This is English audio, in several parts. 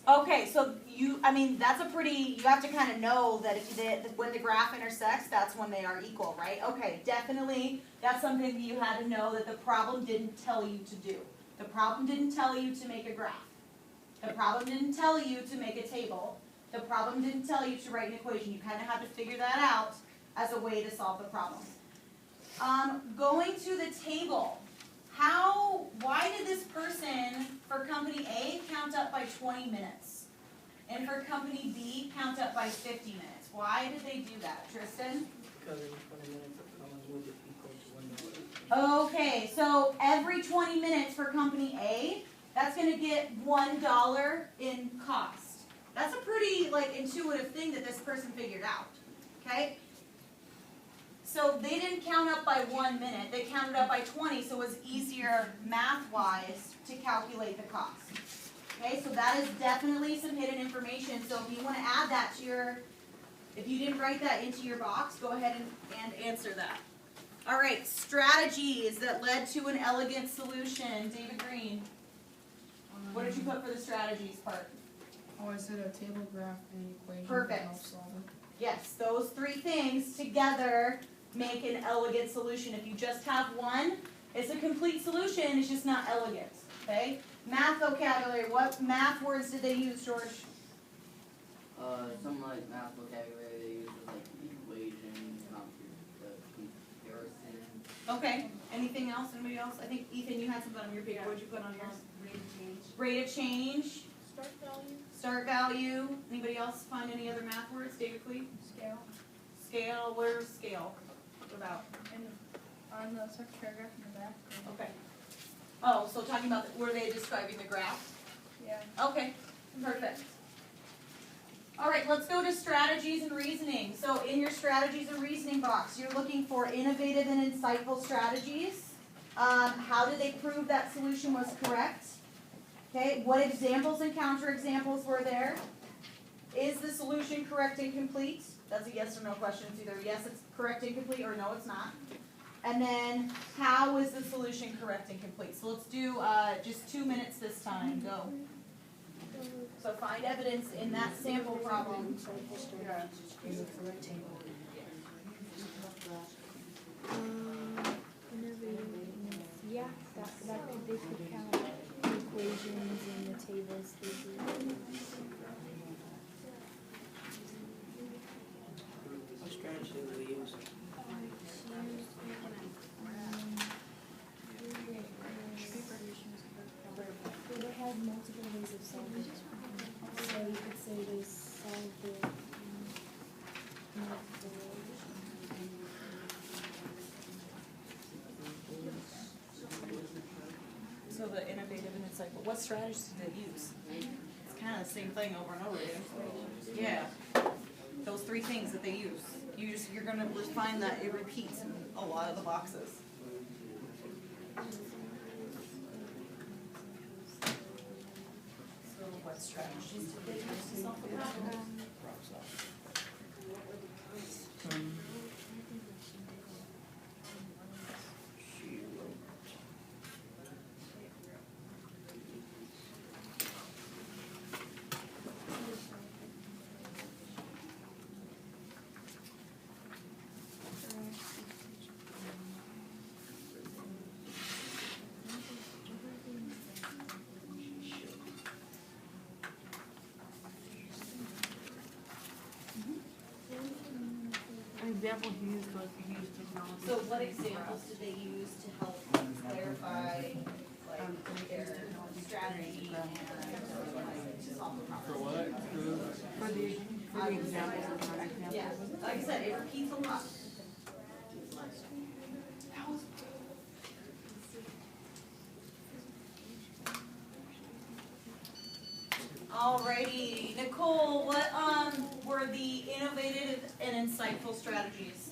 Okay, so that's a pretty, you have to kind of know that when the graph intersects, that's when they are equal, right? Okay, definitely, that's something that you had to know that the problem didn't tell you to do. The problem didn't tell you to make a graph. The problem didn't tell you to make a table. The problem didn't tell you to write an equation. You kind of have to figure that out as a way to solve the problem. Going to the table. Why did this person for company A count up by 20 minutes? And for company B count up by 50 minutes? Why did they do that, Tristan? Because every 20 minutes of columns would be equal to $1. Okay, so every 20 minutes for company A, that's going to get $1 in cost. That's a pretty intuitive thing that this person figured out. Okay? So they didn't count up by 1 minute, they counted up by 20, so it was easier math-wise to calculate the cost. Okay, so that is definitely some hidden information. So if you want to add that to if you didn't write that into your box, go ahead and answer that. All right, strategies that led to an elegant solution. David Green, what did you put for the strategies part? Oh, I said a table, graph, and equation. Perfect. To help solve it. Yes, those three things together make an elegant solution. If you just have one, it's a complete solution, it's just not elegant. Okay? Math vocabulary. What math words did they use, George? Some like math vocabulary they use is like equation, comparison. Okay. Anything else? Anybody else? I think Ethan, you had something on your paper. What did you put on yours? Rate of change. Rate of change. Start value. Start value. Anybody else find any other math words? David Clee? Scale. Scale. Where's scale? What about? And on the second paragraph in the back. Okay. Oh, so talking about, were they describing the graph? Yeah. Okay, perfect. All right, let's go to strategies and reasoning. So in your strategies and reasoning box, you're looking for innovative and insightful strategies. How did they prove that solution was correct? Okay, what examples and counterexamples were there? Is the solution correct and complete? That's a yes or no question. It's either yes, it's correct and complete, or no, it's not. And then, how is the solution correct and complete? So let's do just 2 minutes this time. Go. So find evidence in that sample problem. Yeah, they could count the equations and the tables. What strategy do we use? They have multiple ways of solving it. So you could say they solved it So the innovative and insightful. What strategies did they use? It's kind of the same thing over and over again. Yeah. Those three things that they use. You're going to find that it repeats in a lot of the boxes. So what strategies did they use to solve the problem? An example he used was he used technology. So what examples did they use to help clarify their strategy and to solve the problem? For the examples and counterexamples. Yeah, like I said, it repeats a lot. Alrighty, Nicole, what were the innovative and insightful strategies?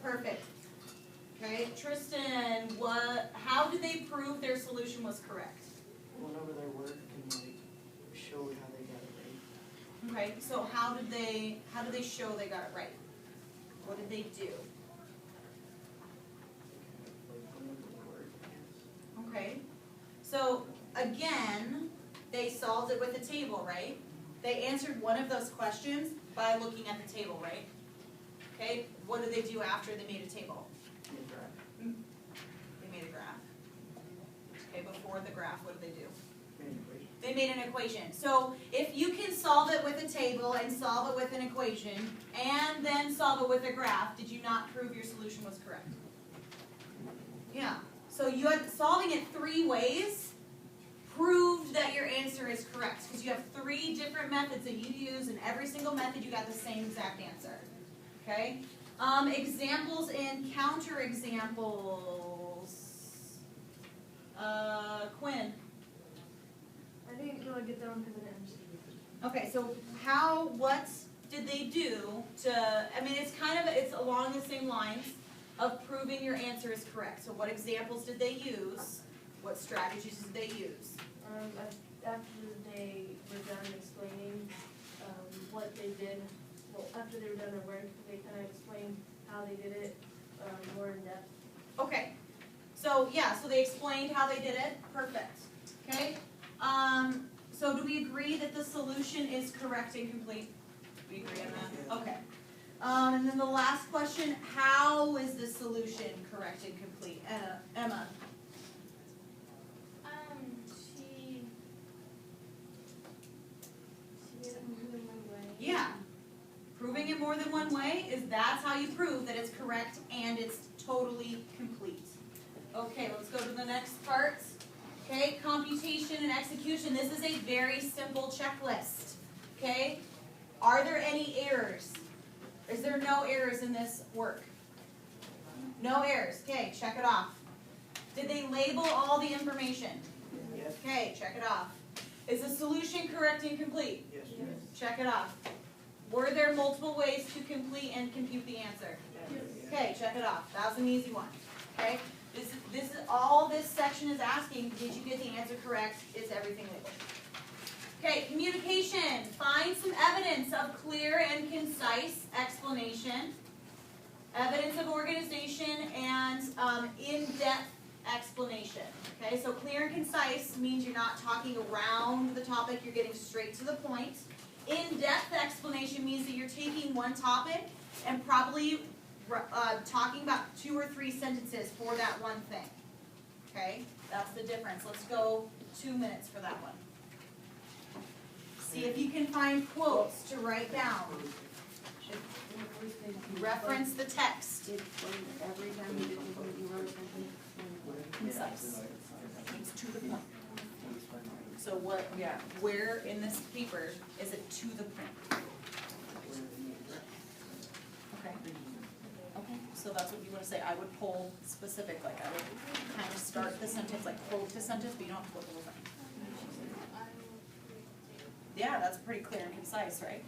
Perfect. Okay, Tristan, how did they prove their solution was correct? Went over their work and showed how they got it right. Okay, so how did they show they got it right? What did they do? Okay. So again, they solved it with a table, right? They answered one of those questions by looking at the table, right? Okay, what did they do after they made a table? They made a graph. Okay, before the graph, what did they do? They made an equation. So if you can solve it with a table and solve it with an equation and then solve it with a graph, did you not prove your solution was correct? Yeah. So you had solving it 3 ways proved that your answer is correct because you have 3 different methods that you use, and every single method you got the same exact answer. Okay? Examples and counterexamples. Quinn. I didn't really get that one because I didn't understand. Okay, so what did they do to, I mean, it's along the same lines of proving your answer is correct. So what examples did they use? What strategies did they use? After they were done explaining what they did, well, after they were done their work, they kind of explained how they did it more in depth. Okay, so yeah, so they explained how they did it. Perfect. Okay, so do we agree that the solution is correct and complete? We agree on that? Okay. And then the last question, how is the solution correct and complete? Emma? She did it more than one way. Yeah. Proving it more than one way that's how you prove that it's correct and it's totally complete. Okay, let's go to the next part. Okay, computation and execution. This is a very simple checklist. Okay, are there any errors? Is there no errors in this work? No errors. Okay, check it off. Did they label all the information? Yes. Okay, check it off. Is the solution correct and complete? Yes. Check it off. Were there multiple ways to complete and compute the answer? Okay, check it off. That was an easy one. Okay? This is all this section is asking, did you get the answer correct? Is everything labeled? Okay, communication. Find some evidence of clear and concise explanation, evidence of organization, and in-depth explanation. Okay, so clear and concise means you're not talking around the topic, you're getting straight to the point. In-depth explanation means that you're taking one topic and probably talking about 2 or 3 sentences for that one thing. Okay, that's the difference. Let's go 2 minutes for that one. See if you can find quotes to write down. Reference the text. Every time you did something, you wrote something. Concise. It's to the point. So where in this paper is it to the point? Okay. Okay, so that's what you want to say. I would pull specific, like I would kind of start the sentence, like quote the sentence, but you don't have to quote the whole thing. Yeah, that's pretty clear and concise, right?